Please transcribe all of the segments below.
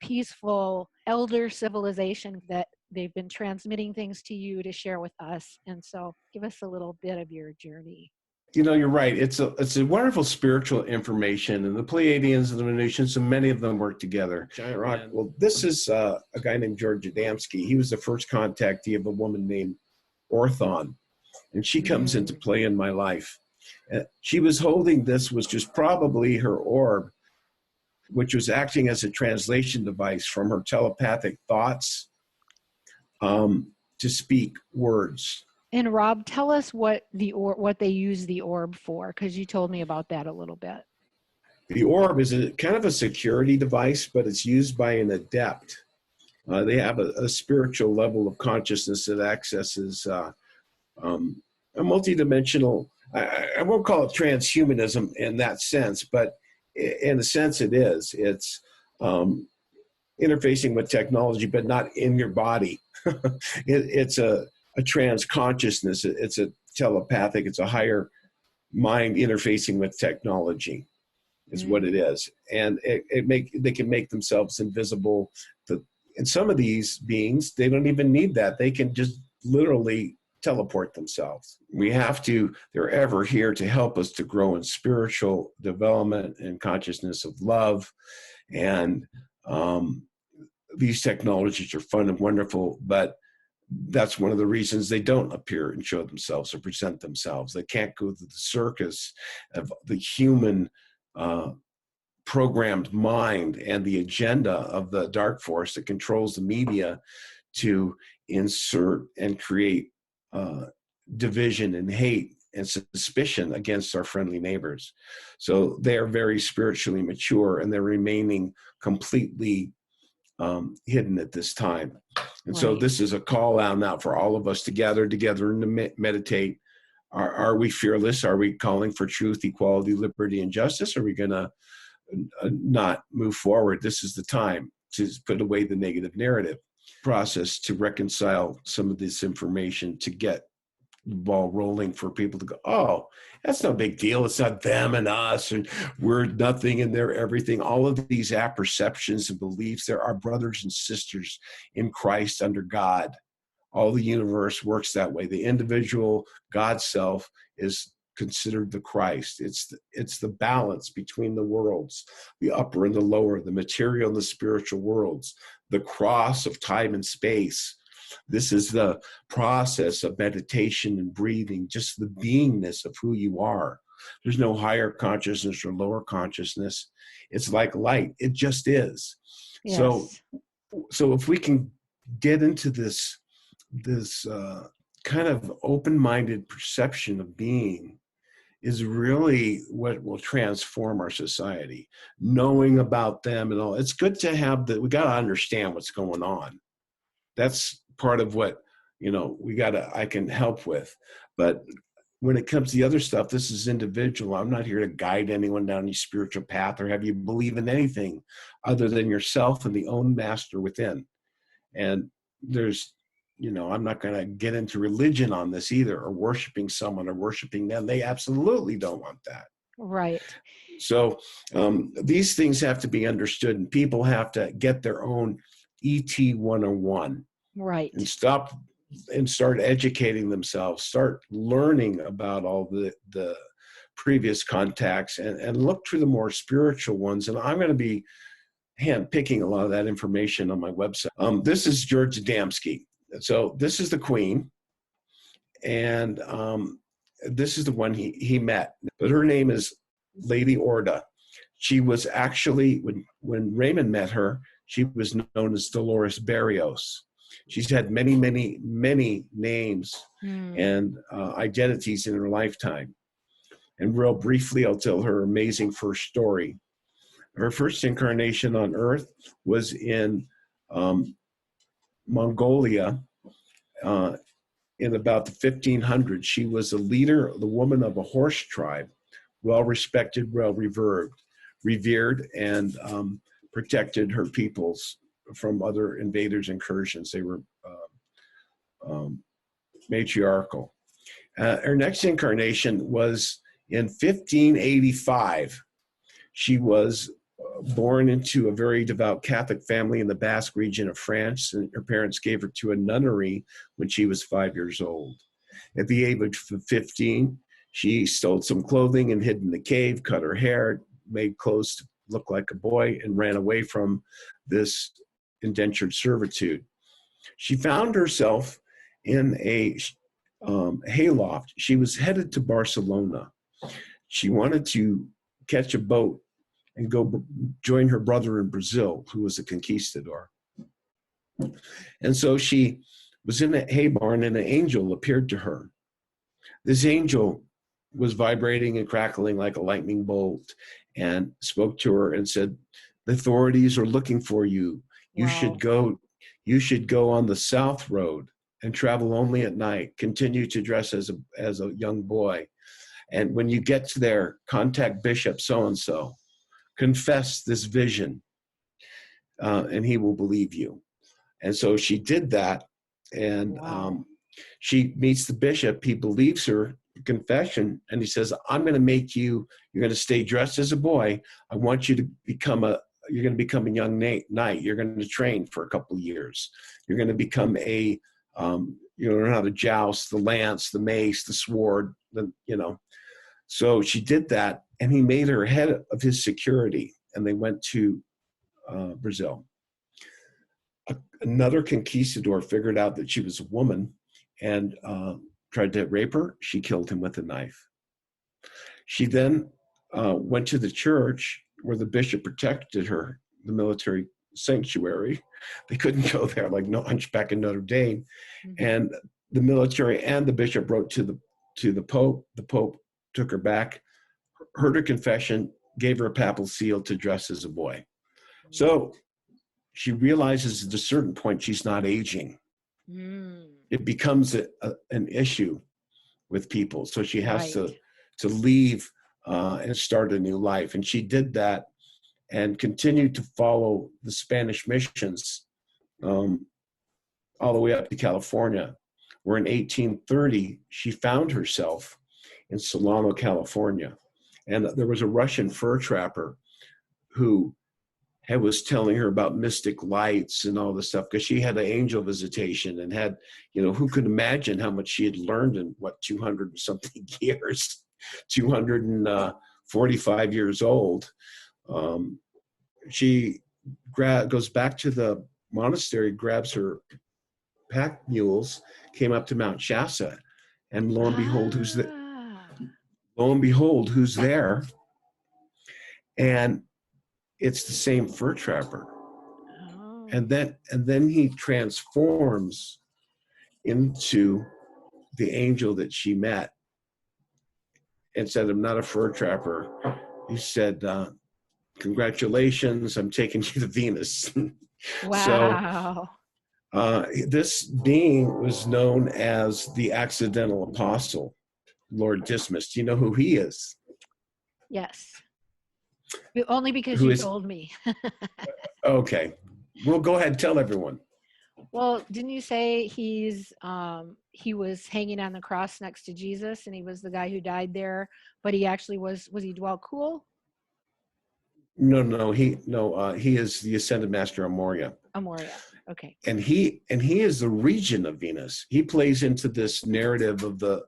peaceful elder civilization that they've been transmitting things to you to share with us. And so give us a little bit of your journey. You know, you're right. It's a wonderful spiritual information, and the Pleiadians and the Venusians, so many of them work together. Giant rock. Well, this is a guy named George Adamski. He was the first contactee of a woman named Orthon, and she comes into play in my life. She was holding this, was just probably her orb, which was acting as a translation device from her telepathic thoughts to speak words. And Rob, tell us what they use the orb for, because you told me about that a little bit. The orb is a kind of a security device, but it's used by an adept. They have a spiritual level of consciousness that accesses a multidimensional, I won't call it transhumanism in that sense, but in a sense it is. It's interfacing with technology, but not in your body. It's a trans consciousness. It's a telepathic. It's a higher mind interfacing with technology, is what it is. And they can make themselves invisible. And some of these beings, they don't even need that. They can just literally teleport themselves. They're ever here to help us to grow in spiritual development and consciousness of love. And these technologies are fun and wonderful, but that's one of the reasons they don't appear and show themselves or present themselves. They can't go through the circus of the human programmed mind and the agenda of the dark force that controls the media to insert and create division and hate and suspicion against our friendly neighbors. So they are very spiritually mature, and they're remaining completely hidden at this time. And so this is a call out now for all of us to gather together and to meditate. Are we fearless? Are we calling for truth, equality, liberty, and justice? Are we going to not move forward? This is the time to put away the negative narrative process, to reconcile some of this information, to get the ball rolling for people to go, oh, that's no big deal. It's not them and us, and we're nothing and they're everything. All of these apperceptions and beliefs, there are brothers and sisters in Christ under God. All the universe works that way. The individual God self is considered the Christ. It's the balance between the worlds, the upper and the lower, the material and the spiritual worlds, the cross of time and space. This is the process of meditation and breathing, just the beingness of who you are. There's no higher consciousness or lower consciousness. It's like light. It just is. Yes. So if we can get into this kind of open-minded perception of being, is really what will transform our society. Knowing about them and all. It's good to have that. We got to understand what's going on. That's part of what, I can help with. But when it comes to the other stuff, this is individual. I'm not here to guide anyone down any spiritual path or have you believe in anything other than yourself and the own master within. And there's, I'm not going to get into religion on this either, or worshiping someone or worshiping them. They absolutely don't want that. Right. So these things have to be understood, and people have to get their own ET 101. Right. And start educating themselves, start learning about all the previous contacts and look through the more spiritual ones. And I'm going to be hand-picking a lot of that information on my website. This is George Adamski. So this is the Queen, and this is the one he met. But her name is Lady Orda. She was actually, when Raymond met her, she was known as Dolores Barrios. She's had many, many, many names and identities in her lifetime. And real briefly, I'll tell her amazing first story. Her first incarnation on Earth was in Mongolia in about the 1500s. She was a leader, the woman of a horse tribe, well-respected, revered, and protected her peoples from other invaders' incursions. They were matriarchal. Her next incarnation was in 1585. She was born into a very devout Catholic family in the Basque region of France, and her parents gave her to a nunnery when she was 5 years old. At the age of 15, she stole some clothing and hid in the cave, cut her hair, made clothes to look like a boy, and ran away from this indentured servitude. She found herself in a hayloft. She was headed to Barcelona. She wanted to catch a boat and go join her brother in Brazil, who was a conquistador. And so she was in a hay barn, and an angel appeared to her. This angel was vibrating and crackling like a lightning bolt and spoke to her and said, "The authorities are looking for you. You Wow. should go on the south road and travel only at night. Continue to dress as a young boy. And when you get to there, contact Bishop so-and-so. Confess this vision, and he will believe you." And so she did that, and Wow. she meets the bishop. He believes her confession, and he says, you're going to stay dressed as a boy. I want you to you're going to become a young knight. You're going to train for a couple of years. You're going to become you learn how to joust, the lance, the mace, the sword, So she did that, and he made her head of his security, and they went to Brazil. Another conquistador figured out that she was a woman and tried to rape her. She killed him with a knife. She then went to the church where the bishop protected her, the military sanctuary. They couldn't go there, like no Hunchback in Notre Dame. Mhm. And the military and the bishop wrote to the Pope. The Pope took her back, heard her confession, gave her a papal seal to dress as a boy. So she realizes at a certain point she's not aging. Mm. It becomes an issue with people. So she has Right. to leave and start a new life. And she did that and continued to follow the Spanish missions all the way up to California, where in 1830, she found herself in Solano, California. And there was a Russian fur trapper who was telling her about mystic lights and all this stuff, because she had an angel visitation and had, who could imagine how much she had learned in 200 and something years, 245 years old. She goes back to the monastery, grabs her pack mules, came up to Mount Shasta, and lo and behold, who's there? And it's the same fur trapper. Oh. And then he transforms into the angel that she met and said, "I'm not a fur trapper." He said, "Congratulations, I'm taking you to Venus." So Wow. this being was known as the accidental apostle, Lord Dismas. Do you know who he is? Yes. Only because Who you is? told me. Okay. Well, go ahead, tell everyone. Well, didn't you say he was hanging on the cross next to Jesus, and he was the guy who died there, but he actually was he Dwell Cool? No, he is the ascended master of Moria. Amoria. Okay. And he is the regent of Venus. He plays into this narrative of the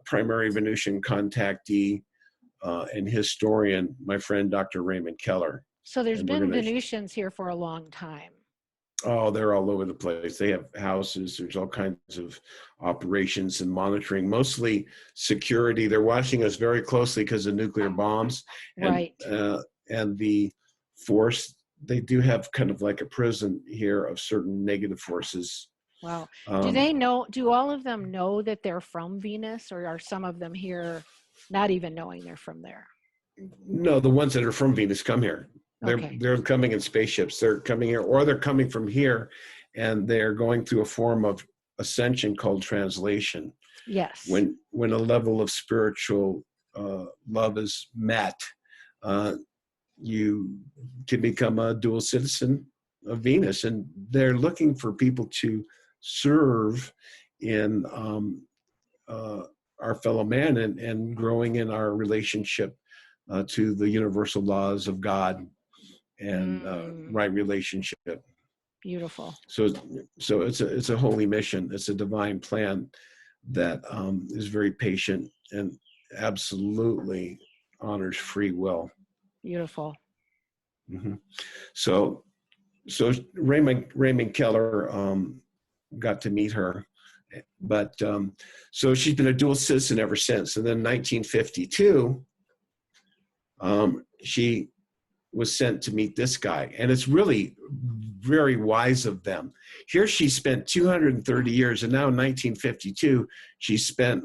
primary Venusian contactee and historian, my friend Dr. Raymond Keller. So there's And been Venusians here for a long time. they're all over the place. They have houses. There's all kinds of operations and monitoring, mostly security. They're watching us very closely because of nuclear bombs Right. and the force. They do have kind of like a prison here of certain negative forces. Wow. Do all of them know that they're from Venus, or are some of them here not even knowing they're from there? No, the ones that are from Venus come here. Okay. They're coming in spaceships. They're coming here, or they're coming from here, and they're going through a form of ascension called translation. Yes. When a level of spiritual love is met, you can become a dual citizen of Venus, and they're looking for people to serve in our fellow man and growing in our relationship to the universal laws of God and right relationship. Beautiful. So it's a holy mission. It's a divine plan that is very patient and absolutely honors free will. Beautiful. Mm-hmm. So Raymond Keller got to meet her, but so she's been a dual citizen ever since. And then in 1952, she was sent to meet this guy, and it's really very wise of them. Here she spent 230 years, and now in 1952 she spent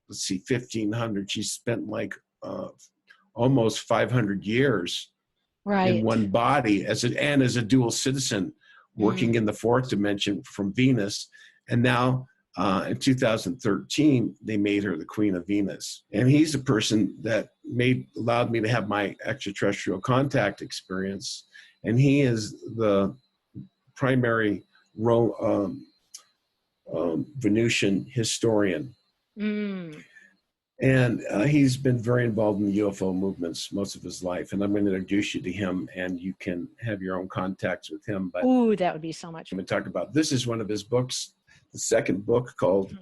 let's see, 1500. She spent like almost 500 years in one body as a dual citizen, working in the fourth dimension from Venus. And now in 2013, they made her the Queen of Venus. And he's the person that allowed me to have my extraterrestrial contact experience. And he is the primary Venusian historian. And he's been very involved in the UFO movements most of his life. And I'm going to introduce you to him, and you can have your own contacts with him. But ooh, that would be so much fun. I'm going to talk about, this is one of his books, the second book, called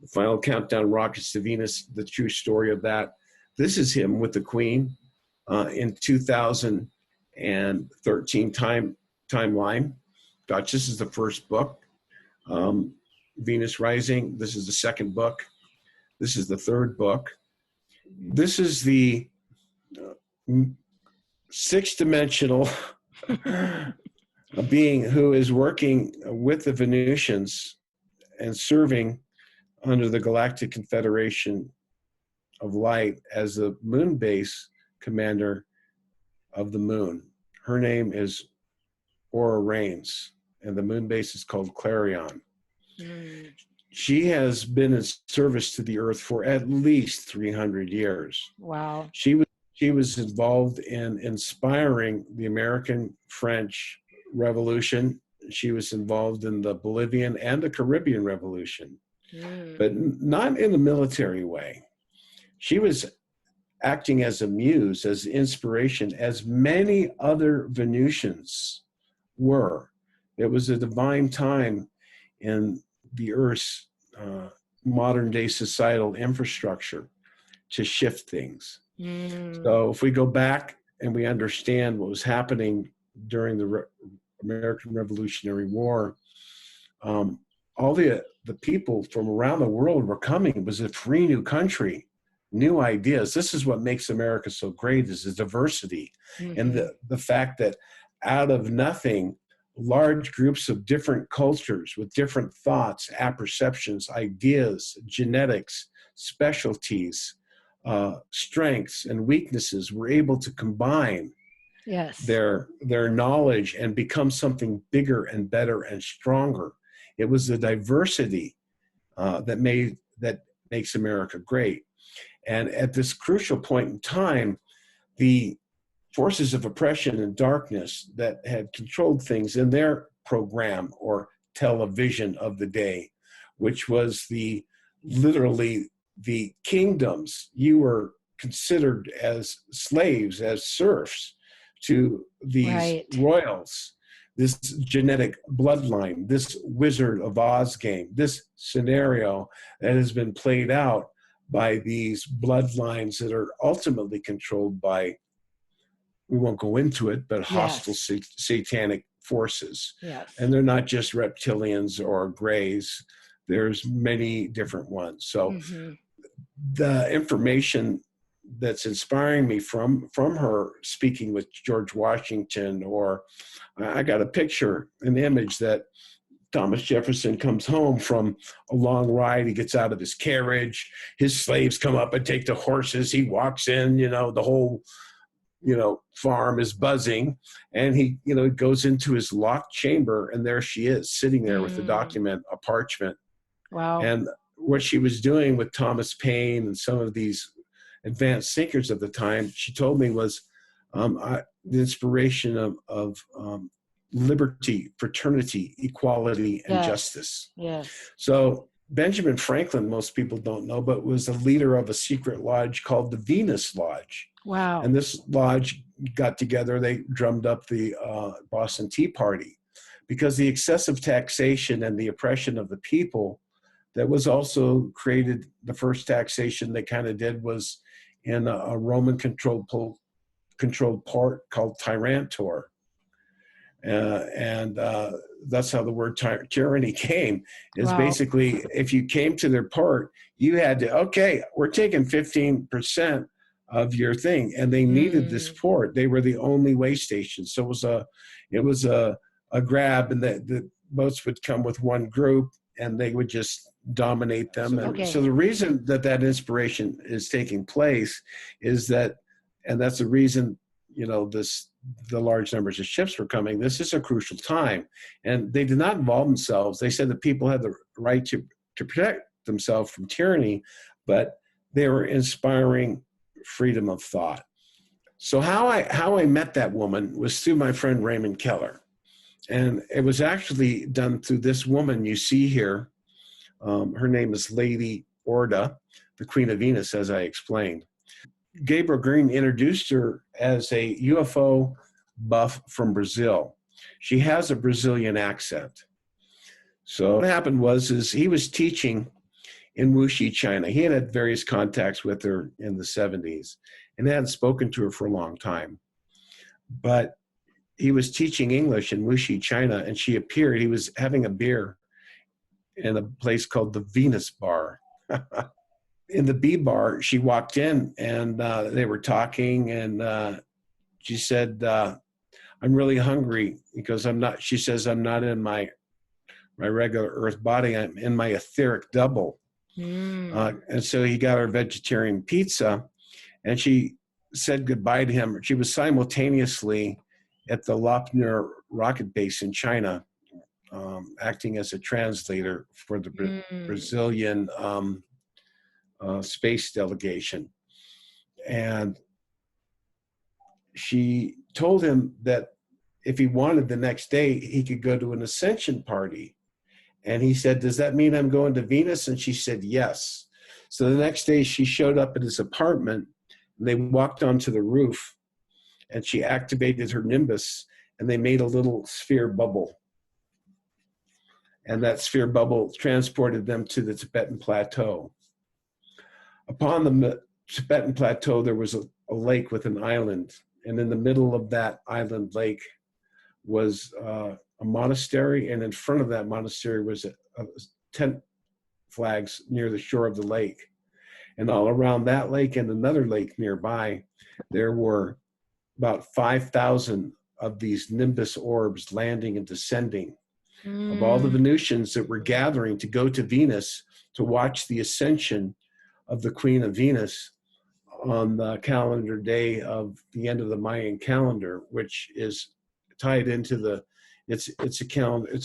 The Final Countdown Rockets to Venus, the true story of that. This is him with the Queen in 2013 timeline. Gosh, this is the first book. Venus Rising, this is the second book. This is the third book. This is the six-dimensional being who is working with the Venusians and serving under the Galactic Confederation of Light as the moon base commander of the moon. Her name is Aura Reigns, and the moon base is called Clarion. She has been in service to the Earth for at least 300 years. Wow. She was involved in inspiring the American-French Revolution. She was involved in the Bolivian and the Caribbean Revolution, but not in a military way. She was acting as a muse, as inspiration, as many other Venusians were. It was a divine time in the Earth's modern-day societal infrastructure to shift things. So if we go back and we understand what was happening during the American Revolutionary War, all the people from around the world were coming. It was a free new country, new ideas. This is what makes America so great, is the diversity and the fact that out of nothing, large groups of different cultures with different thoughts, apperceptions, ideas, genetics, specialties, strengths and weaknesses were able to combine their knowledge and become something bigger and better and stronger. It was the diversity that makes America great. And at this crucial point in time, the forces of oppression and darkness that had controlled things in their program or television of the day, which was literally the kingdoms. You were considered as slaves, as serfs to these royals, this genetic bloodline, this Wizard of Oz game, this scenario that has been played out by these bloodlines that are ultimately controlled by, we won't go into it, but hostile satanic forces. And they're not just reptilians or grays. There's many different ones. So the information that's inspiring me from her speaking with George Washington, or I got a picture, an image that Thomas Jefferson comes home from a long ride. He gets out of his carriage. His slaves come up and take the horses. He walks in, the whole, farm is buzzing, and he, goes into his locked chamber, and there she is sitting there with the document, a parchment. Wow. And what she was doing with Thomas Paine and some of these advanced thinkers of the time, she told me, was the inspiration of liberty, fraternity, equality, and justice. Yes. So Benjamin Franklin, most people don't know, but was the leader of a secret lodge called the Venus Lodge. Wow. And this lodge got together, they drummed up the Boston Tea Party, because the excessive taxation and the oppression of the people that was also created, the first taxation they kind of did was in a Roman controlled part called Tyrantor. And that's how the word tyranny came, is Wow. basically if you came to their part, you had to, okay, we're taking 15% of your thing. And they needed this port. They were the only way station. So it was a grab, and the boats would come with one group and they would just dominate them. And so the reason that inspiration is taking place is that, and that's the reason, the large numbers of ships were coming. This is a crucial time. And they did not involve themselves. They said that people had the right to protect themselves from tyranny, but they were inspiring freedom of thought. So how I met that woman was through my friend Raymond Keller. And it was actually done through this woman you see here. Her name is Lady Orda, the Queen of Venus, as I explained. Gabriel Green introduced her as a UFO buff from Brazil. She has a Brazilian accent. So what happened is he was teaching in Wuxi, China. He had various contacts with her in the 70s and hadn't spoken to her for a long time. But he was teaching English in Wuxi, China, and she appeared. He was having a beer in a place called the Venus Bar. In the B bar, she walked in and they were talking, and she said, I'm really hungry because she says, I'm not in my regular earth body. I'm in my etheric double. And so he got her vegetarian pizza, and she said goodbye to him. She was simultaneously at the Lopner rocket base in China, acting as a translator for the Brazilian space delegation. And she told him that if he wanted the next day, he could go to an Ascension party. And he said, does that mean I'm going to Venus? And she said, yes. So the next day she showed up at his apartment, and they walked onto the roof, and she activated her nimbus, and they made a little sphere bubble. And that sphere bubble transported them to the Tibetan Plateau. Upon the Tibetan Plateau, there was a lake with an island. And in the middle of that island lake was a monastery. And in front of that monastery was a tent flags near the shore of the lake. And all around that lake and another lake nearby, there were about 5,000 of these nimbus orbs landing and descending of all the Venusians that were gathering to go to Venus to watch the ascension of the Queen of Venus on the calendar day of the end of the Mayan calendar, which is tied into it's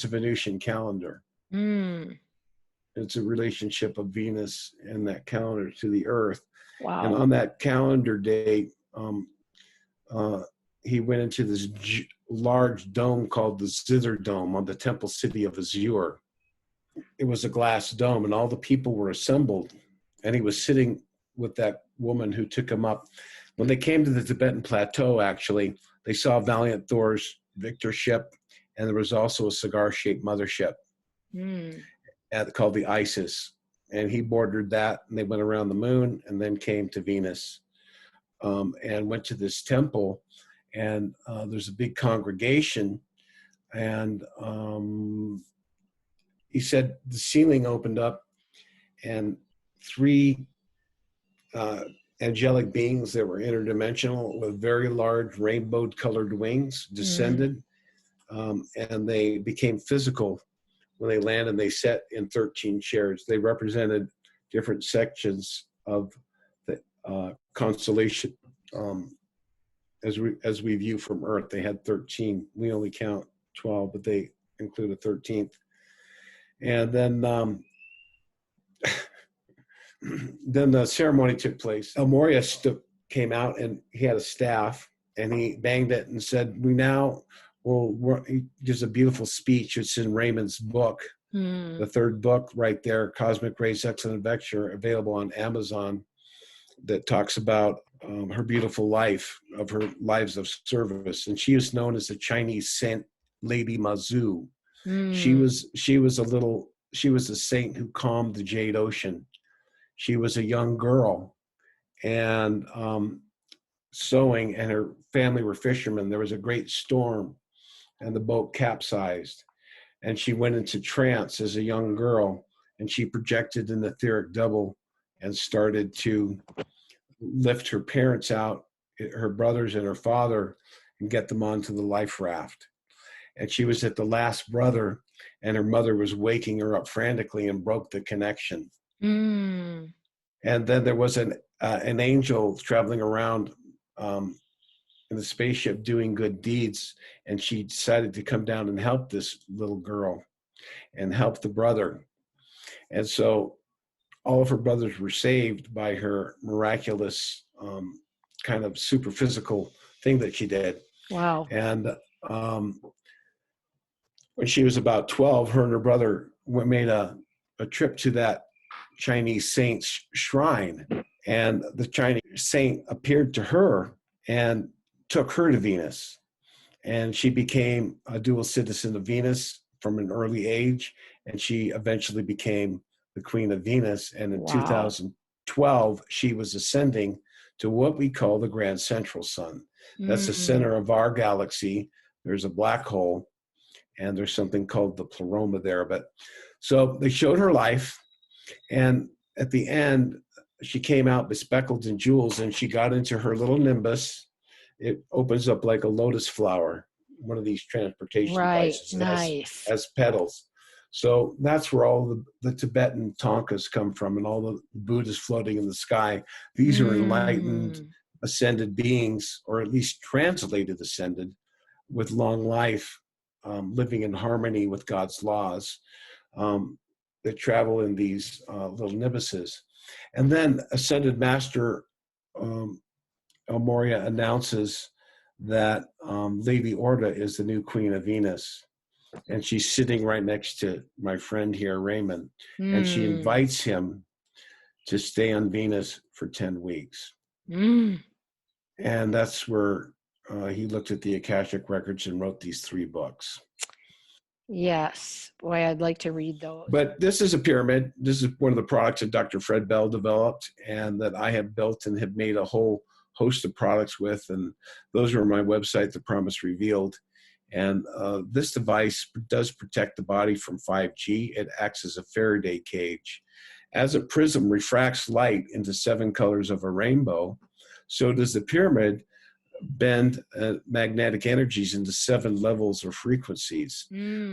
a Venusian calendar. It's a relationship of Venus and that calendar to the earth. Wow. And on that calendar day, he went into this large dome called the Zither Dome on the temple city of Azure. It was a glass dome, and all the people were assembled, and he was sitting with that woman who took him up. When they came to the Tibetan Plateau, actually, they saw Valiant Thor's Victor ship, and there was also a cigar-shaped mothership called the Isis. And he boarded that, and they went around the moon and then came to Venus and went to this temple. And there's a big congregation. And he said the ceiling opened up, and 3 angelic beings that were interdimensional with very large rainbow-colored wings descended, and they became physical when they landed. And they sat in 13 chairs. They represented different sections of the constellation. As we view from Earth, they had 13. We only count 12, but they include a 13th. And then then the ceremony took place. El Moria came out, and he had a staff, and he banged it and said, he gives a beautiful speech. It's in Raymond's book. Hmm. The third book right there, Cosmic Rays, Excellent Vector, available on Amazon, that talks about her beautiful life, of her lives of service. And she is known as the Chinese Saint Lady Mazu. Hmm. She was a saint who calmed the Jade Ocean. She was a young girl, and sewing, and her family were fishermen. There was a great storm, and the boat capsized, and she went into trance as a young girl, and she projected an etheric double and started to lift her parents out, her brothers and her father, and get them onto the life raft. And she was at the last brother, and her mother was waking her up frantically and broke the connection. Hmm. And then there was an angel traveling around in the spaceship doing good deeds, and she decided to come down and help this little girl and help the brother. And so all of her brothers were saved by her miraculous kind of super physical thing that she did. Wow. And when she was about 12, her and her brother made a trip to that Chinese saint's shrine. And the Chinese saint appeared to her and took her to Venus. And she became a dual citizen of Venus from an early age. And she eventually became the Queen of Venus. And in Wow. 2012, she was ascending to what we call the Grand Central Sun. That's the Hmm. center of our galaxy. There's a black hole, and there's something called the pleroma there. But so they showed her life, and at the end, she came out bespeckled in jewels, and she got into her little nimbus. It opens up like a lotus flower, one of these transportation Right. devices. Nice. Has petals. So that's where all the Tibetan Tonkas come from, and all the Buddhas floating in the sky. These are enlightened, ascended beings, or at least translated ascended, with long life, living in harmony with God's laws, that travel in these little nimbuses. And then Ascended Master El Morya announces that Lady Orda is the new Queen of Venus. And she's sitting right next to my friend here, Raymond. And she invites him to stay on Venus for 10 weeks. And that's where he looked at the Akashic Records and wrote these 3 books. Yes. Boy, I'd like to read those. But this is a pyramid. This is one of the products that Dr. Fred Bell developed and that I have built and have made a whole host of products with. And those are on my website, ThePromiseRevealed. And this device does protect the body from 5G. It acts as a Faraday cage. As a prism refracts light into 7 colors of a rainbow, so does the pyramid bend magnetic energies into 7 levels or frequencies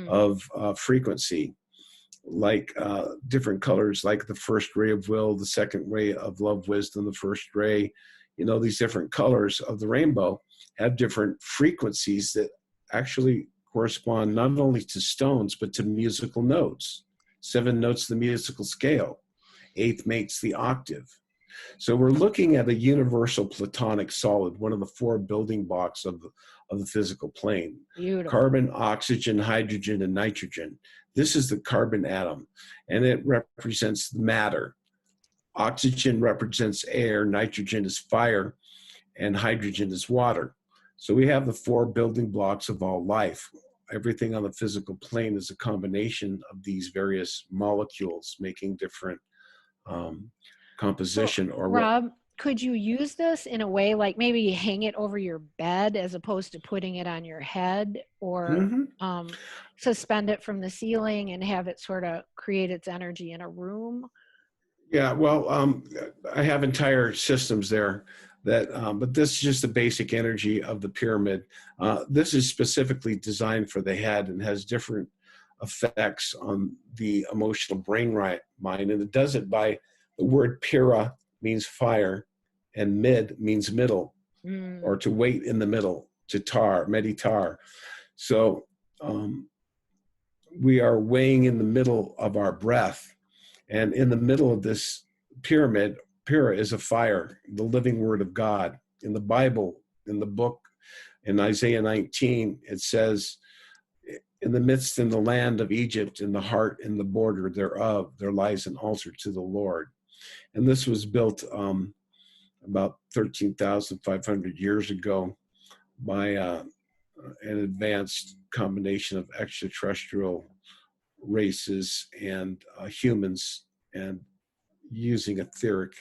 of frequency, like different colors, like the first ray of will, the second ray of love, wisdom, the first ray. You know, these different colors of the rainbow have different frequencies that actually correspond not only to stones, but to musical notes. 7 notes the musical scale. 8th makes the octave. So we're looking at a universal platonic solid, one of the 4 building blocks of the physical plane. Beautiful. Carbon, oxygen, hydrogen, and nitrogen. This is the carbon atom, and it represents the matter. Oxygen represents air, nitrogen is fire, and hydrogen is water. So we have the 4 building blocks of all life. Everything on the physical plane is a combination of these various molecules making different composition. So, or Rob, could you use this in a way like maybe hang it over your bed as opposed to putting it on your head, or suspend it from the ceiling and have it sort of create its energy in a room? Yeah, well, I have entire systems there that, but this is just the basic energy of the pyramid. This is specifically designed for the head and has different effects on the emotional brain mind. And it does it by the word pira means fire, and mid means middle, or to wait in the middle, to tar, meditar. So we are weighing in the middle of our breath. And in the middle of this pyramid, Pira is a fire, the living word of God. In the Bible, in the book, in Isaiah 19, it says, In the midst in the land of Egypt, in the heart in the border thereof, there lies an altar to the Lord. And this was built about 13,500 years ago by an advanced combination of extraterrestrial races and humans, and using etheric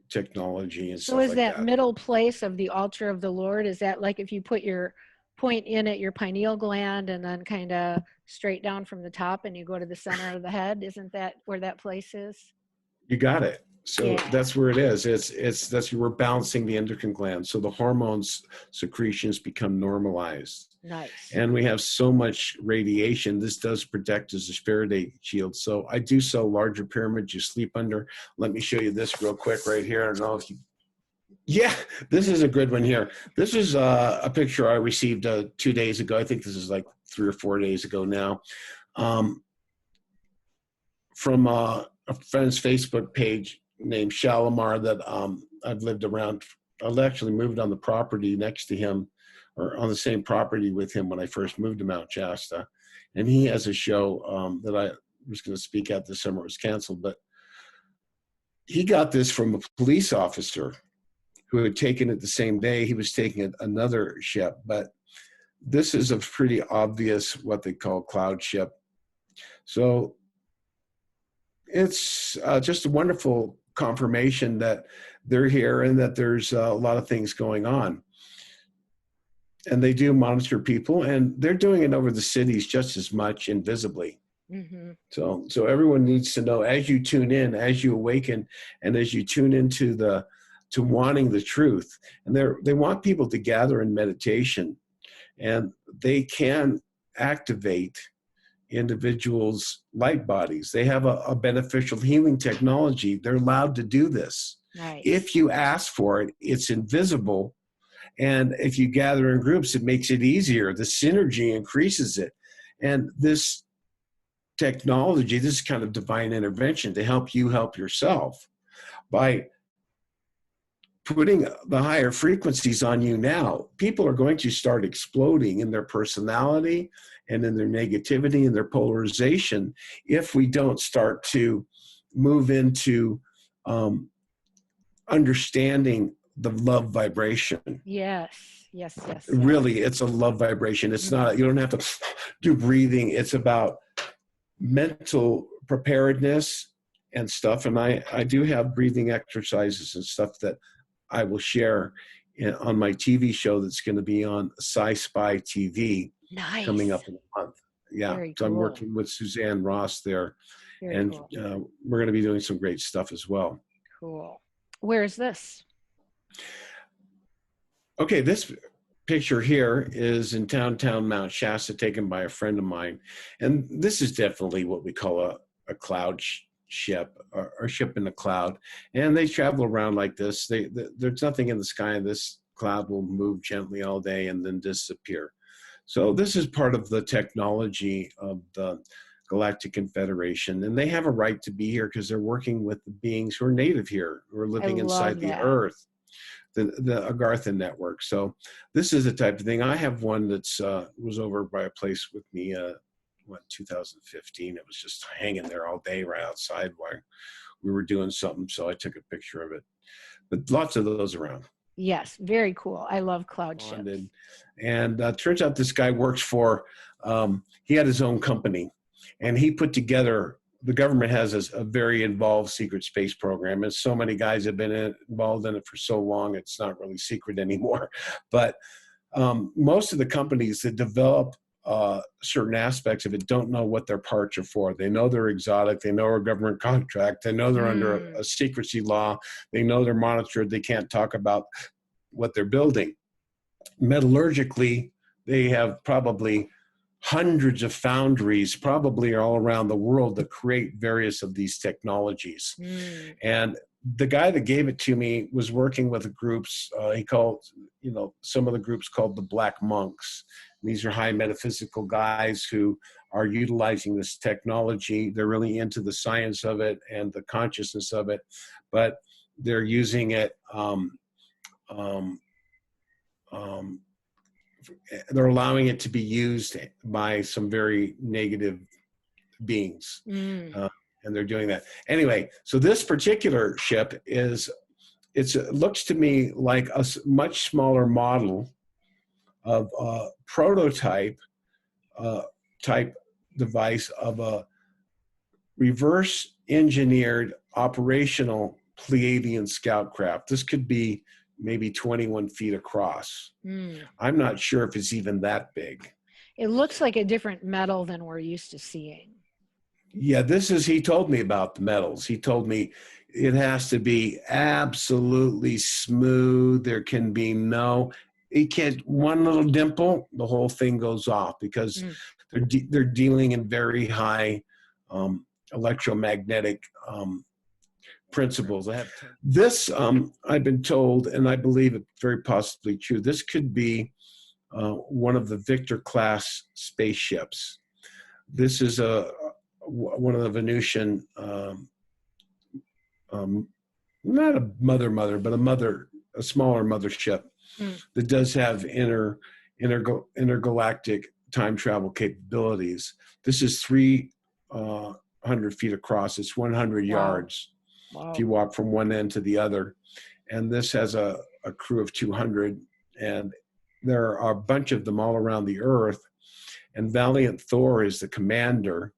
technology and So stuff is like that that. middle place of the altar of the Lord, is that like if you put your point in at your pineal gland and then kind of straight down from the top and you go to the center of the head? Isn't that where that place is? You got it. So Yeah. that's where it is. That's we're balancing the endocrine gland. So the hormones secretions become normalized. Nice. And we have so much radiation. This does protect as a spirit shield. So I do sell larger pyramids you sleep under. Let me show you this real quick right here. I don't know if you, yeah, this is a good one here. This is a picture I received 2 days ago. I think this is like 3 or 4 days ago now. From a friend's Facebook page named Shalimar that I've lived around. I actually moved on the property next to him, or on the same property with him when I first moved to Mount Shasta. And he has a show that I was going to speak at this summer. It was canceled, but he got this from a police officer who had taken it the same day. He was taking it another ship, but this is a pretty obvious what they call cloud ship. So it's just a wonderful confirmation that they're here and that there's a lot of things going on. And they do monitor people, and they're doing it over the cities just as much invisibly. Mm-hmm. So everyone needs to know, as you tune in, as you awaken, and as you tune into to wanting the truth. And they want people to gather in meditation, and they can activate individuals' light bodies. They have a beneficial healing technology. They're allowed to do this. Nice. If you ask for it, it's invisible. And if you gather in groups, it makes it easier. The synergy increases it. And this technology, this kind of divine intervention to help you help yourself by putting the higher frequencies on you now, people are going to start exploding in their personality and in their negativity and their polarization if we don't start to move into understanding the love vibration. Yes. Really, it's a love vibration. It's not, you don't have to do breathing. It's about mental preparedness and stuff. And I do have breathing exercises and stuff that I will share on my TV show that's going to be on Sci-Spy TV. Nice. Coming up in a month. Yeah. Very so cool. I'm working with Suzanne Ross there. Very and cool. We're going to be doing some great stuff as well. Cool. Where is this? Okay, this picture here is in downtown Mount Shasta, taken by a friend of mine. And this is definitely what we call a cloud ship, or ship in the cloud. And they travel around like this. There's nothing in the sky, and this cloud will move gently all day and then disappear. So this is part of the technology of the Galactic Confederation. And they have a right to be here because they're working with the beings who are native here, who are living inside the earth. The Agartha network. So this is the type of thing. I have one that's was over by a place with me, 2015. It was just hanging there all day right outside while we were doing something. So I took a picture of it. But lots of those around. Yes, very cool. I love cloud ships. And turns out this guy works for, he had his own company, and he put together, the government has a very involved secret space program, and so many guys have been involved in it for so long, it's not really secret anymore. But most of the companies that develop certain aspects of it don't know what their parts are for. They know they're exotic. They know a government contract. They know they're under a secrecy law. They know they're monitored. They can't talk about what they're building. Metallurgically, they have probably hundreds of foundries, probably all around the world, that create various of these technologies. And the guy that gave it to me was working with groups, he called, some of the groups called the Black Monks. And these are high metaphysical guys who are utilizing this technology. They're really into the science of it and the consciousness of it, but they're using it they're allowing it to be used by some very negative beings. And they're doing that. Anyway, so this particular ship it looks to me like a much smaller model of a prototype type device of a reverse engineered operational Pleiadian scout craft. This could be maybe 21 feet across. I'm not sure if it's even that big. It looks like a different metal than we're used to seeing. Yeah, he told me about the metals. He told me it has to be absolutely smooth. There can be one little dimple, the whole thing goes off, because they're dealing in very high electromagnetic principles. This, I've been told, and I believe it very possibly true, this could be one of the Victor class spaceships. This is one of the Venusian, not a mother, but a smaller mothership that does have intergalactic time travel capabilities. This is 300 feet across. It's 100 yards if you walk from one end to the other. And this has a crew of 200, and there are a bunch of them all around the Earth. And Valiant Thor is the commander.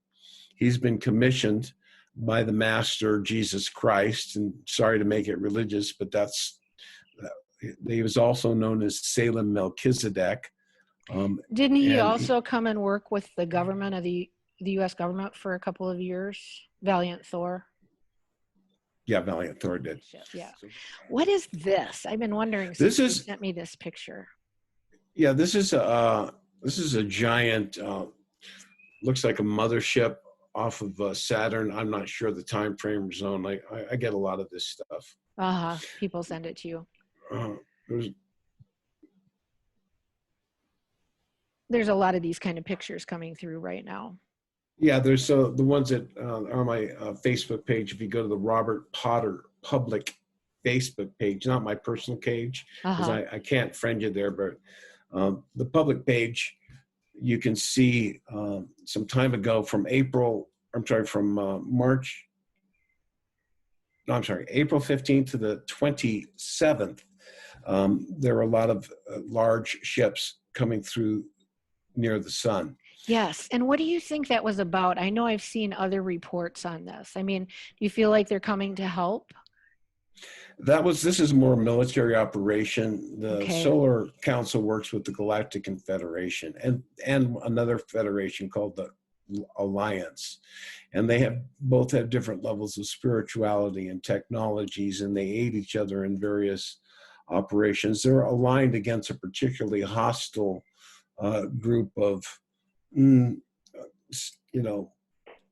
He's been commissioned by the Master Jesus Christ, and sorry to make it religious, but he was also known as Salem Melchizedek. Didn't he also come and work with the government of the U.S. government for a couple of years? Valiant Thor. Yeah, Valiant Thor did. Yeah. What is this? I've been wondering since you sent me this picture. Yeah, this is a giant. Looks like a mothership off of Saturn. I'm not sure the time frame or zone. I get a lot of this stuff. People send it to you. There's a lot of these kind of pictures coming through right now. Yeah, there's the ones that are on my Facebook page. If you go to the Robert Potter public Facebook page, not my personal page, because I can't friend you there, but the public page, you can see some time ago from April 15th to the 27th, there were a lot of large ships coming through near the sun. Yes. And what do you think that was about? I know I've seen other reports on this. I mean, do you feel like they're coming to help? This is more military operation. The Solar Council works with the Galactic Confederation and another federation called the Alliance. And they both have different levels of spirituality and technologies, and they aid each other in various operations. They're aligned against a particularly hostile group of,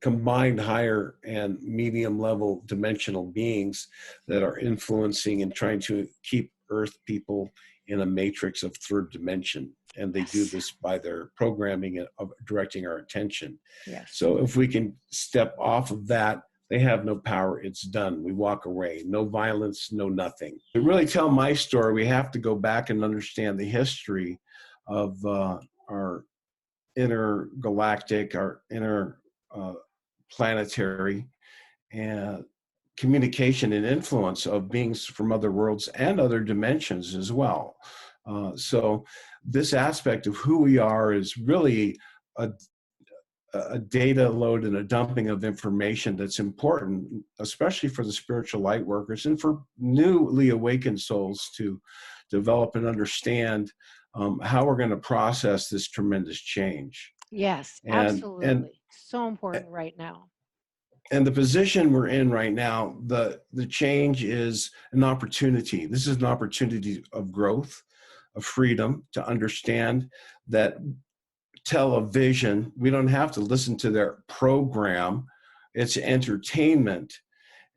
combined higher and medium level dimensional beings that are influencing and trying to keep Earth people in a matrix of third dimension. And they do this by their programming and directing our attention. Yes. So if we can step off of that, they have no power. It's done. We walk away. No violence, no nothing. To really tell my story, we have to go back and understand the history of our intergalactic, our interplanetary and communication and influence of beings from other worlds and other dimensions as well. So this aspect of who we are is really a data load and a dumping of information that's important, especially for the spiritual light workers and for newly awakened souls to develop and understand how we're going to process this tremendous change. Yes, absolutely. And so important right now. And the position we're in right now, the change is an opportunity. This is an opportunity of growth, of freedom, to understand that television, we don't have to listen to their program. It's entertainment,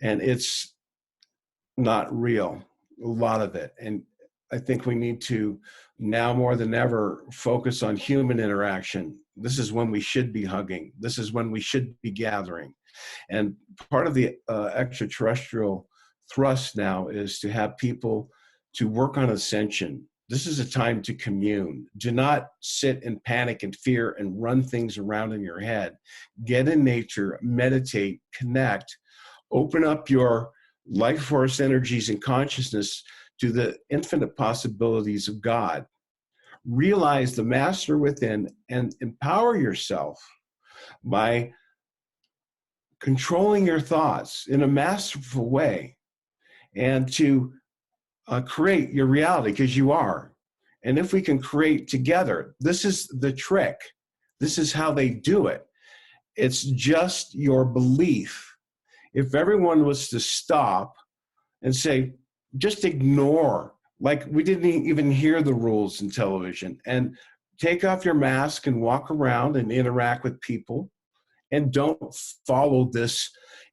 and it's not real, a lot of it. And I think we need to, now more than ever, focus on human interaction. This is when we should be hugging. This is when we should be gathering. And part of the extraterrestrial thrust now is to have people to work on ascension. This is a time to commune. Do not sit in panic and fear and run things around in your head. Get in nature, meditate, connect, open up your life force energies and consciousness to the infinite possibilities of God. Realize the master within and empower yourself by controlling your thoughts in a masterful way, and to create your reality, because you are. And if we can create together, this is the trick. This is how they do it. It's just your belief. If everyone was to stop and say, just ignore, like we didn't even hear the rules in television, and take off your mask and walk around and interact with people, and don't follow this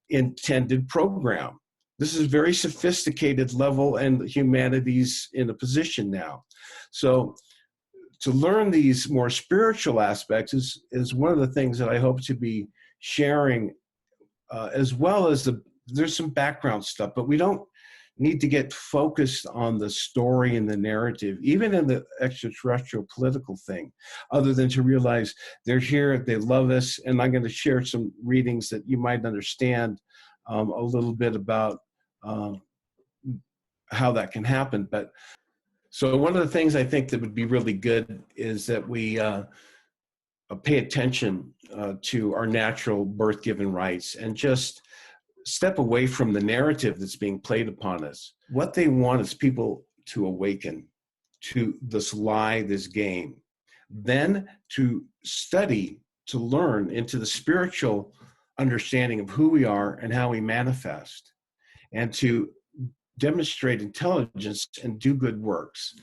intended program. This is a very sophisticated level, and humanity's in a position now. So to learn these more spiritual aspects is one of the things that I hope to be sharing, as well as there's some background stuff, but we don't need to get focused on the story and the narrative, even in the extraterrestrial political thing, other than to realize they're here, they love us. And I'm going to share some readings that you might understand a little bit about how that can happen. But so one of the things I think that would be really good is that we pay attention to our natural birth-given rights and just step away from the narrative that's being played upon us. What they want is people to awaken to this lie, this game, then to study, to learn into the spiritual understanding of who we are and how we manifest, and to demonstrate intelligence and do good works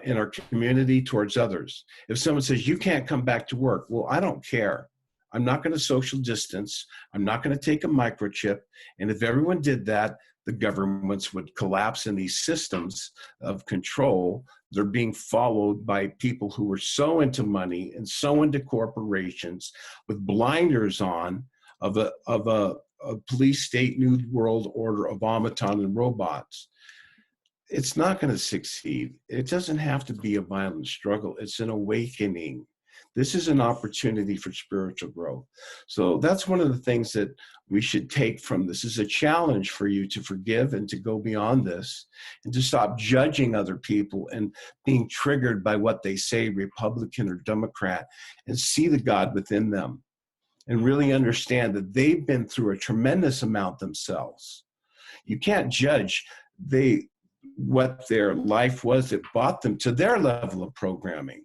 in our community towards others. If someone says, you can't come back to work, well, I don't care. I'm not going to social distance. I'm not going to take a microchip. And if everyone did that, the governments would collapse, in these systems of control. They're being followed by people who are so into money and so into corporations with blinders on of a police state, new world order of automaton and robots. It's not going to succeed. It doesn't have to be a violent struggle. It's an awakening. This is an opportunity for spiritual growth. So that's one of the things that we should take from this, is a challenge for you to forgive and to go beyond this, and to stop judging other people and being triggered by what they say, Republican or Democrat, and see the God within them and really understand that they've been through a tremendous amount themselves. You can't judge what their life was that brought them to their level of programming.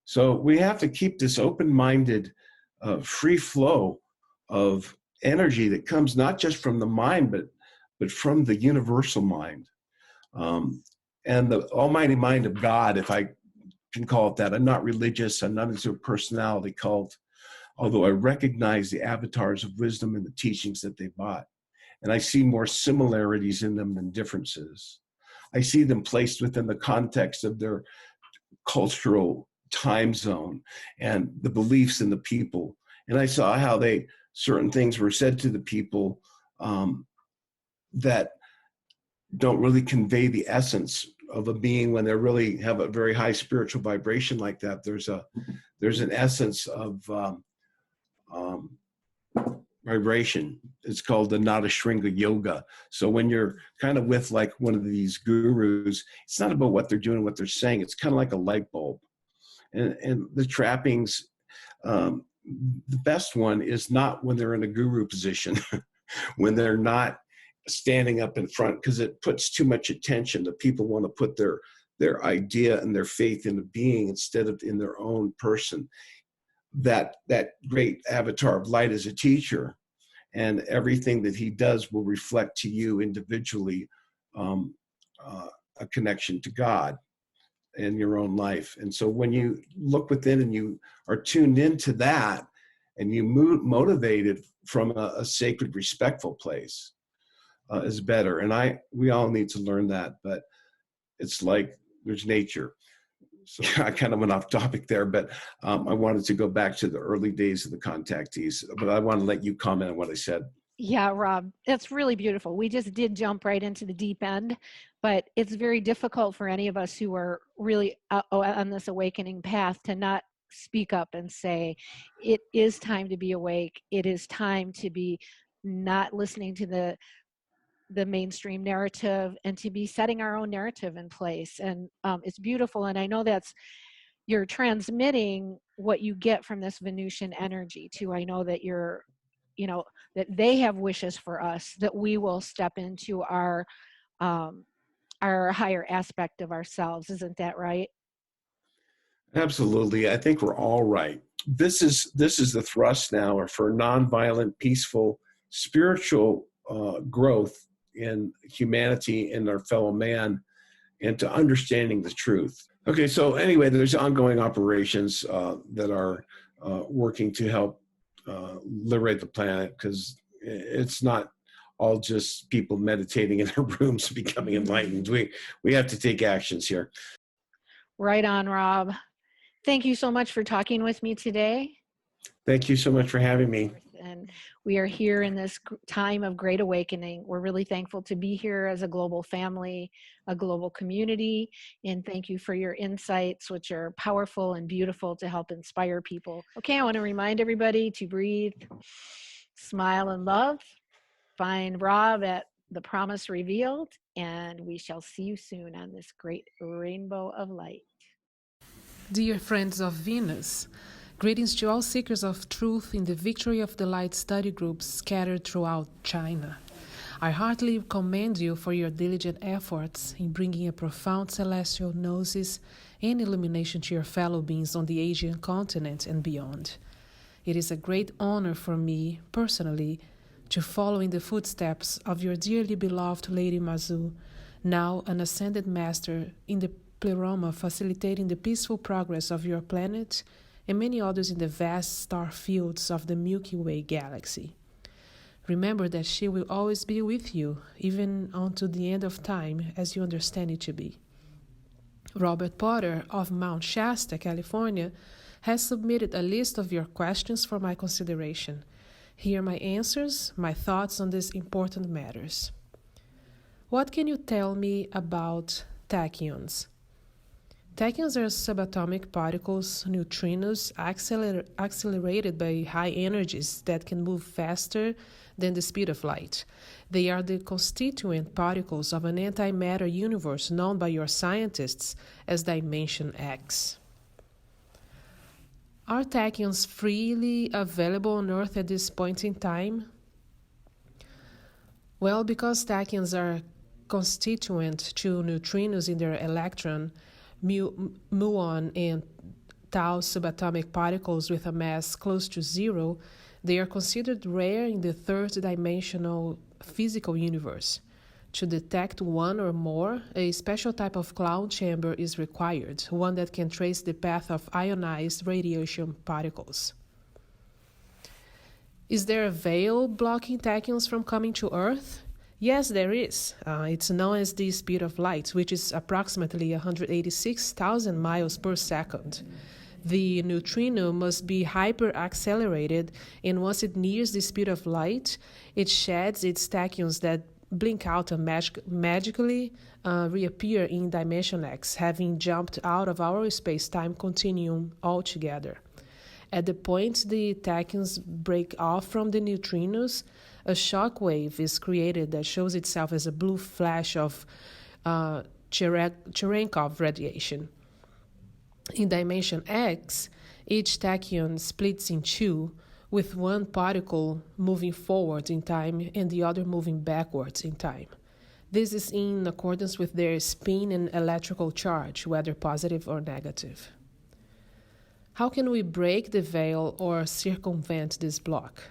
So we have to keep this open-minded, free flow of energy that comes not just from the mind, but from the universal mind. And the almighty mind of God, if I can call it that. I'm not religious. I'm not into a personality cult, although I recognize the avatars of wisdom and the teachings that they brought. And I see more similarities in them than differences. I see them placed within the context of their cultural time zone and the beliefs in the people. And I saw how certain things were said to the people that don't really convey the essence of a being when they really have a very high spiritual vibration like that. There's an essence of vibration. It's called the Nada Shringa Yoga. So when you're kind of with like one of these gurus, it's not about what they're doing, what they're saying. It's kind of like a light bulb. And the trappings, the best one is not when they're in a guru position, when they're not standing up in front, because it puts too much attention. The people want to put their idea and their faith in a being instead of in their own person. That great avatar of light is a teacher, and everything that he does will reflect to you individually a connection to God in your own life. And so when you look within and you are tuned into that, and you motivated from a sacred, respectful place, is better. And we all need to learn that, but it's like there's nature. So I kind of went off topic there, but I wanted to go back to the early days of the contactees, but I want to let you comment on what I said. Yeah, Rob, that's really beautiful. We just did jump right into the deep end, but it's very difficult for any of us who are really on this awakening path to not speak up and say, it is time to be awake. It is time to be not listening to the mainstream narrative and to be setting our own narrative in place. And it's beautiful. And I know you're transmitting what you get from this Venusian energy too. I know that that they have wishes for us, that we will step into our higher aspect of ourselves. Isn't that right? Absolutely. I think we're all right. This is the thrust now for nonviolent, peaceful, spiritual growth in humanity and our fellow man, and to understanding the truth. Okay, so anyway, there's ongoing operations that are working to help liberate the planet, because it's not all just people meditating in their rooms becoming enlightened. We have to take actions here. Right on, Rob. Thank you so much for talking with me today. Thank you so much for having me. And we are here in this time of great awakening. We're really thankful to be here as a global family, a global community, and thank you for your insights, which are powerful and beautiful to help inspire people. Okay, I want to remind everybody to breathe, smile, and love. Find Rob at ThePromiseRevealed, and we shall see you soon on this great rainbow of light. Dear friends of Venus, greetings to all seekers of truth in the Victory of the Light study groups scattered throughout China. I heartily commend you for your diligent efforts in bringing a profound celestial gnosis and illumination to your fellow beings on the Asian continent and beyond. It is a great honor for me, personally, to follow in the footsteps of your dearly beloved Lady Mazu, now an ascended master in the pleroma facilitating the peaceful progress of your planet and many others in the vast star fields of the Milky Way galaxy. Remember that she will always be with you, even unto the end of time, as you understand it to be. Robert Potter of Mount Shasta, California, has submitted a list of your questions for my consideration. Here are my answers, my thoughts on these important matters. What can you tell me about tachyons? Tachyons are subatomic particles, neutrinos, accelerated by high energies that can move faster than the speed of light. They are the constituent particles of an antimatter universe known by your scientists as Dimension X. Are tachyons freely available on Earth at this point in time? Well, because tachyons are constituent to neutrinos in their electron, muon and tau subatomic particles with a mass close to zero, they are considered rare in the third-dimensional physical universe. To detect one or more, a special type of cloud chamber is required, one that can trace the path of ionized radiation particles. Is there a veil blocking tachyons from coming to Earth? Yes, there is. It's known as the speed of light, which is approximately 186,000 miles per second. The neutrino must be hyper-accelerated, and once it nears the speed of light, it sheds its tachyons that blink out and magically reappear in Dimension X, having jumped out of our space-time continuum altogether. At the point the tachyons break off from the neutrinos, a shock wave is created that shows itself as a blue flash of Cherenkov radiation. In Dimension X, each tachyon splits in two, with one particle moving forward in time and the other moving backwards in time. This is in accordance with their spin and electrical charge, whether positive or negative. How can we break the veil or circumvent this block?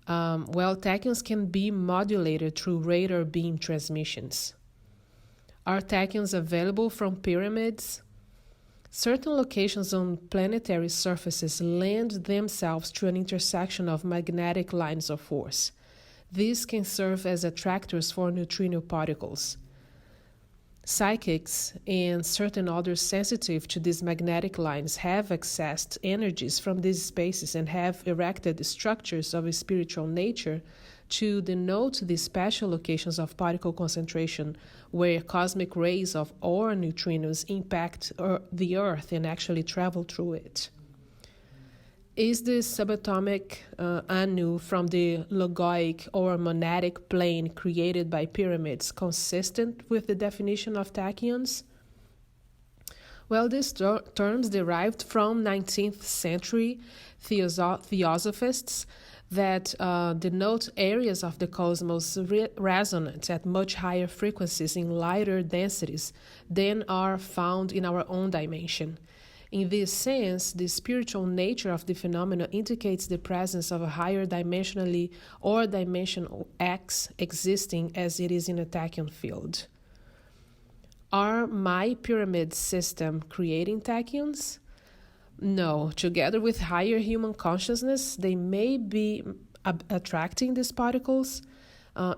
Well, tachyons can be modulated through radar beam transmissions. Are tachyons available from pyramids? Certain locations on planetary surfaces lend themselves to an intersection of magnetic lines of force. These can serve as attractors for neutrino particles. Psychics and certain others sensitive to these magnetic lines have accessed energies from these spaces and have erected structures of a spiritual nature to denote the special locations of particle concentration where cosmic rays of or neutrinos impact the Earth and actually travel through it. Is the subatomic anu from the logoic or monadic plane created by pyramids consistent with the definition of tachyons? Well, these terms derived from 19th century theosophists that denote areas of the cosmos resonant at much higher frequencies in lighter densities than are found in our own dimension. In this sense, the spiritual nature of the phenomena indicates the presence of a higher dimensionally or dimensional X existing as it is in a tachyon field. Are my pyramid system creating tachyons? No. Together with higher human consciousness, they may be attracting these particles.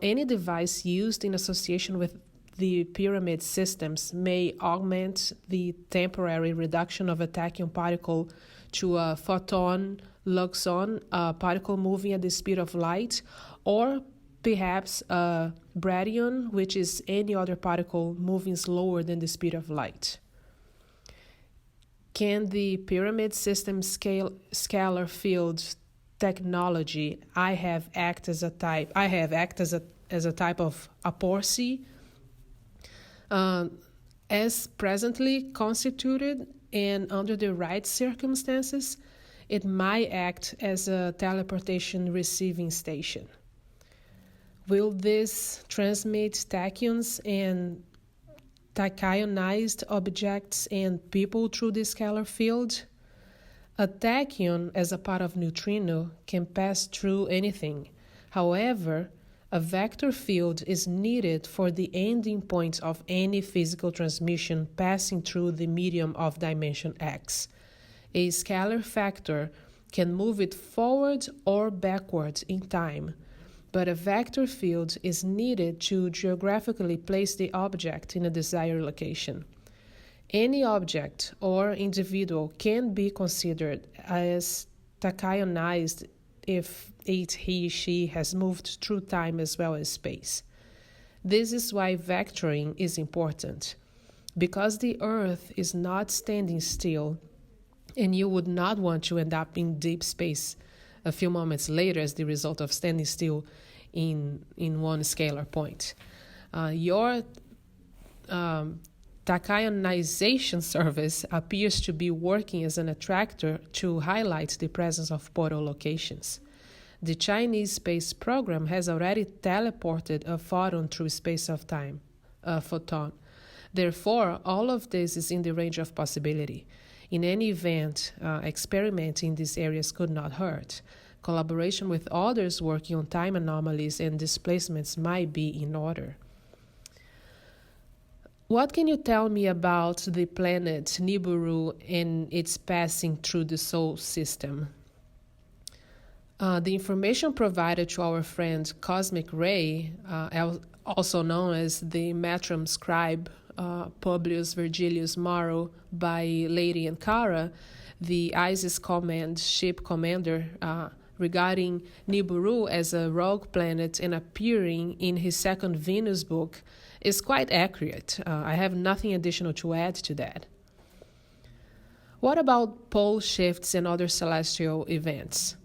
Any device used in association with the pyramid systems may augment the temporary reduction of a tachyon particle to a photon, luxon, a particle moving at the speed of light, or perhaps a bradyon, which is any other particle moving slower than the speed of light. Can the pyramid system scalar field technology I have act as a type of aporcy? As presently constituted and under the right circumstances, it might act as a teleportation receiving station. Will this transmit tachyons and tachyonized objects and people through the scalar field? A tachyon, as a part of neutrino, can pass through anything. However, a vector field is needed for the ending point of any physical transmission passing through the medium of dimension X. A scalar factor can move it forward or backward in time, but a vector field is needed to geographically place the object in a desired location. Any object or individual can be considered as tachyonized if he, she has moved through time as well as space. This is why vectoring is important. Because the Earth is not standing still, and you would not want to end up in deep space a few moments later as the result of standing still in one scalar point. Your tachyonization service appears to be working as an attractor to highlight the presence of portal locations. The Chinese space program has already teleported a photon through space of time, a photon. Therefore, all of this is in the range of possibility. In any event, experimenting in these areas could not hurt. Collaboration with others working on time anomalies and displacements might be in order. What can you tell me about the planet Nibiru and its passing through the Sol system? The information provided to our friend Cosmic Ray, also known as the Matrim Scribe Publius Virgilius Maro by Lady Ankara, the ISIS command ship commander, regarding Nibiru as a rogue planet and appearing in his second Venus book, is quite accurate. I have nothing additional to add to that. What about pole shifts and other celestial events?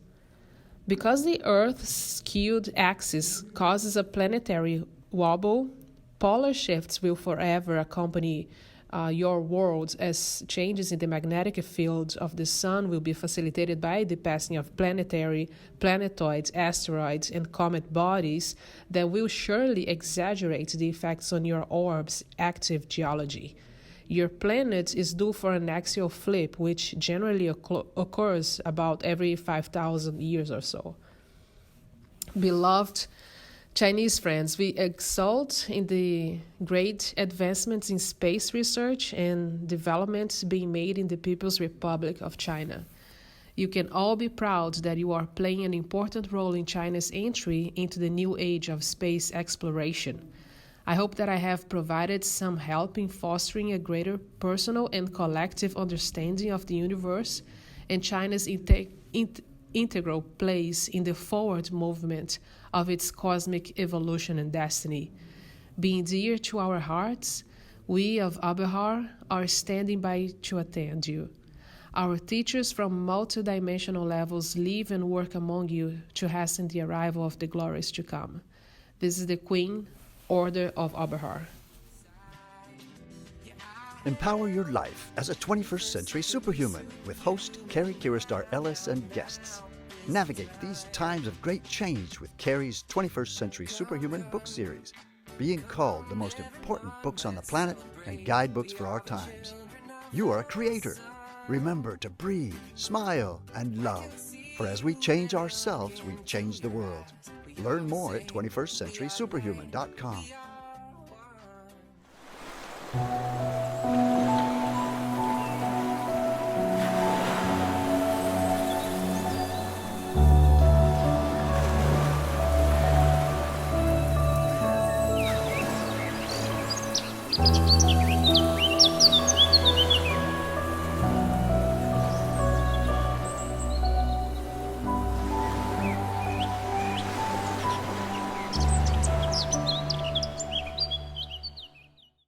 Because the Earth's skewed axis causes a planetary wobble, polar shifts will forever accompany your world, as changes in the magnetic field of the Sun will be facilitated by the passing of planetary, planetoids, asteroids, and comet bodies that will surely exaggerate the effects on your orb's active geology. Your planet is due for an axial flip, which generally occurs about every 5,000 years or so. Beloved Chinese friends, we exult in the great advancements in space research and developments being made in the People's Republic of China. You can all be proud that you are playing an important role in China's entry into the new age of space exploration. I hope that I have provided some help in fostering a greater personal and collective understanding of the universe and China's integral place in the forward movement of its cosmic evolution and destiny. Being dear to our hearts, we of Abhar are standing by to attend you. Our teachers from multidimensional levels live and work among you to hasten the arrival of the glories to come. This is the Queen, Order of Abhar. Empower your life as a 21st century superhuman with host Cary Kirastar Ellis and guests. Navigate these times of great change with Cary's 21st Century Superhuman book series, being called the most important books on the planet and guidebooks for our times. You are a creator. Remember to breathe, smile, and love. For as we change ourselves, we change the world. Learn more at 21stcenturysuperhuman.com.